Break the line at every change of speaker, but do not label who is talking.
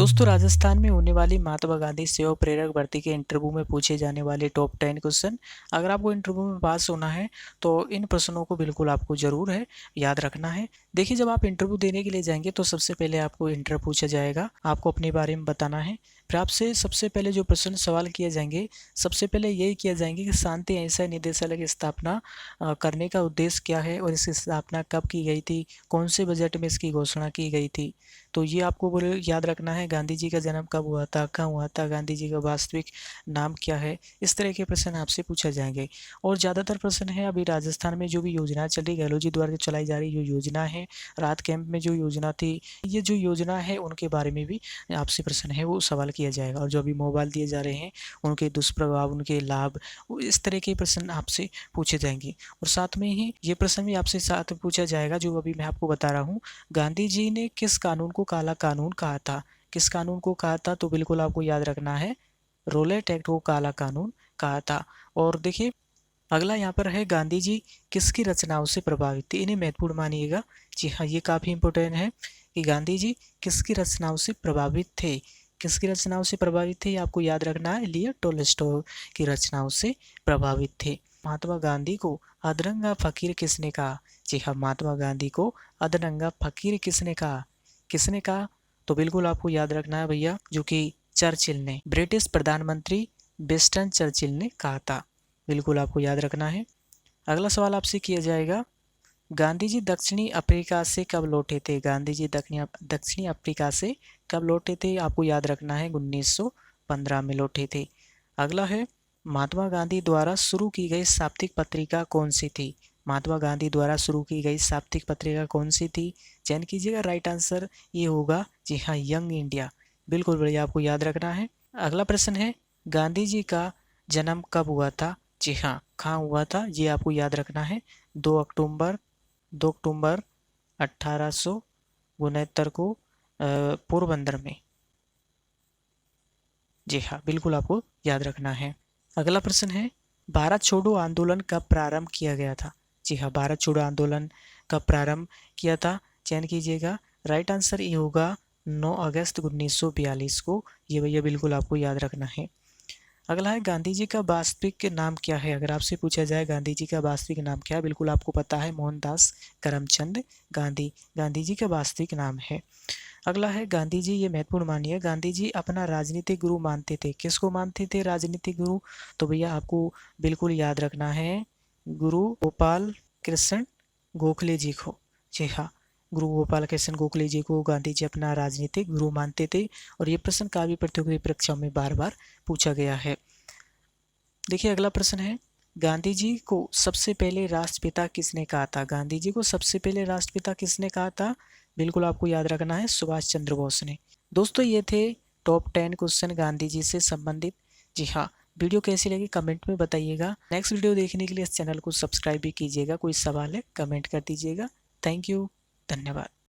दोस्तों, राजस्थान में होने वाली महात्मा गांधी सेवा प्रेरक भर्ती के इंटरव्यू में पूछे जाने वाले टॉप 10 क्वेश्चन, अगर आपको इंटरव्यू में पास होना है तो इन प्रश्नों को बिल्कुल आपको जरूर है याद रखना है। देखिए, जब आप इंटरव्यू देने के लिए जाएंगे तो सबसे पहले आपको इंटरव्यू पूछा जाएगा, आपको अपने बारे में बताना है। फिर आपसे सबसे पहले जो प्रश्न सवाल किए जाएंगे, सबसे पहले यही किया जाएंगे कि शांति अहिंसा निदेशालय की स्थापना करने का उद्देश्य क्या है और इसकी स्थापना कब की गई थी, कौन से बजट में इसकी घोषणा की गई थी। तो ये आपको बोले याद रखना है। गांधी जी का जन्म कब हुआ था, कहाँ हुआ था, गांधी जी का वास्तविक नाम क्या है। इस तरह के प्रश्न आपसे पूछे जाएंगे। और ज़्यादातर प्रश्न है अभी राजस्थान में जो भी योजना चली, गहलोत जी द्वारा चलाई जा रही जो योजना है, राहत कैंप में जो योजना थी, ये जो योजना है उनके बारे में भी आपसे प्रश्न है वो सवाल किया जाएगा। और जो अभी मोबाइल दिए जा रहे हैं उनके दुष्प्रभाव, उनके लाभ, इस तरह के प्रश्न आपसे पूछे जाएंगे। और साथ में ही ये प्रश्न भी आपसे साथ पूछा जाएगा जो अभी मैं आपको बता रहा हूँ। गांधी जी ने किस कानून को काला कानून कहा था, किस कानून को कहा था, तो बिल्कुल आपको याद रखना है, रोलेट एक्ट को काला कानून कहा था। और देखिए, अगला यहाँ पर है, गांधी जी किसकी रचनाओं से प्रभावित थे। इन्हें महत्वपूर्ण मानिएगा। जी हाँ, ये काफ़ी इंपॉर्टेंट है कि गांधी जी किसकी रचनाओं से प्रभावित थे। किसकी रचनाओं से प्रभावित थे, ये आपको याद रखना है, लियो टोल्स्टॉय की रचनाओं से प्रभावित थे। महात्मा गांधी को अधरंगा फकीर किसने कहा। जी हाँ, महात्मा गांधी को अधरंगा फकीर किसने कहा, किसने कहा, तो बिल्कुल आपको याद रखना है भैया, जो कि चर्चिल ने, ब्रिटिश प्रधानमंत्री विंस्टन चर्चिल ने कहा था। बिल्कुल आपको याद रखना है। अगला सवाल आपसे किया जाएगा, गांधी जी दक्षिणी अफ्रीका से कब लौटे थे। गांधी जी दक्षिणी अफ्रीका से कब लौटे थे, आपको याद रखना है, 1915 में लौटे थे। अगला है, महात्मा गांधी द्वारा शुरू की गई साप्ताहिक पत्रिका कौन सी थी। महात्मा गांधी द्वारा शुरू की गई साप्ताहिक पत्रिका कौन सी थी, चयन कीजिएगा। राइट आंसर ये होगा, जी हाँ, यंग इंडिया। बिल्कुल बढ़िया, आपको याद रखना है। अगला प्रश्न है, गांधी जी का जन्म कब हुआ था। जी हाँ, कहाँ हुआ था, ये आपको याद रखना है, 2 अक्टूबर 1869 को पोरबंदर में। जी हाँ, बिल्कुल आपको याद रखना है। अगला प्रश्न है, भारत छोड़ो आंदोलन कब प्रारंभ किया गया था। जी हाँ, भारत छोड़ो आंदोलन कब प्रारंभ किया था, चयन कीजिएगा। राइट आंसर ये होगा, 9 अगस्त 1942 को। ये भैया बिल्कुल आपको याद रखना है। अगला है, गांधी जी का वास्तविक नाम क्या है। अगर आपसे पूछा जाए गांधी जी का वास्तविक नाम क्या है, बिल्कुल आपको पता है, मोहनदास करमचंद गांधी, गांधी जी का वास्तविक नाम है। अगला है, गांधी जी, ये महत्वपूर्ण मानिए, गांधी जी अपना राजनीतिक गुरु मानते थे। किसको मानते थे राजनीतिक गुरु, तो भैया आपको बिल्कुल याद रखना है, गुरु गोपाल कृष्ण गोखले जी को। जी हाँ, गुरु गोपाल कृष्ण गोखले जी को गांधी जी अपना राजनीतिक गुरु मानते थे। और ये प्रश्न काव्य प्रतियोगी परीक्षा में बार बार पूछा गया है। देखिए, अगला प्रश्न है, गांधी जी को सबसे पहले राष्ट्रपिता किसने कहा था। गांधी जी को सबसे पहले राष्ट्रपिता किसने कहा था, बिल्कुल आपको याद रखना है, सुभाष चंद्र बोस ने। दोस्तों, ये थे टॉप 10 क्वेश्चन गांधी जी से संबंधित। जी हाँ, वीडियो कैसी लगी कमेंट में बताइएगा। नेक्स्ट वीडियो देखने के लिए इस चैनल को सब्सक्राइब भी कीजिएगा। कोई सवाल है कमेंट कर दीजिएगा। थैंक यू, धन्यवाद।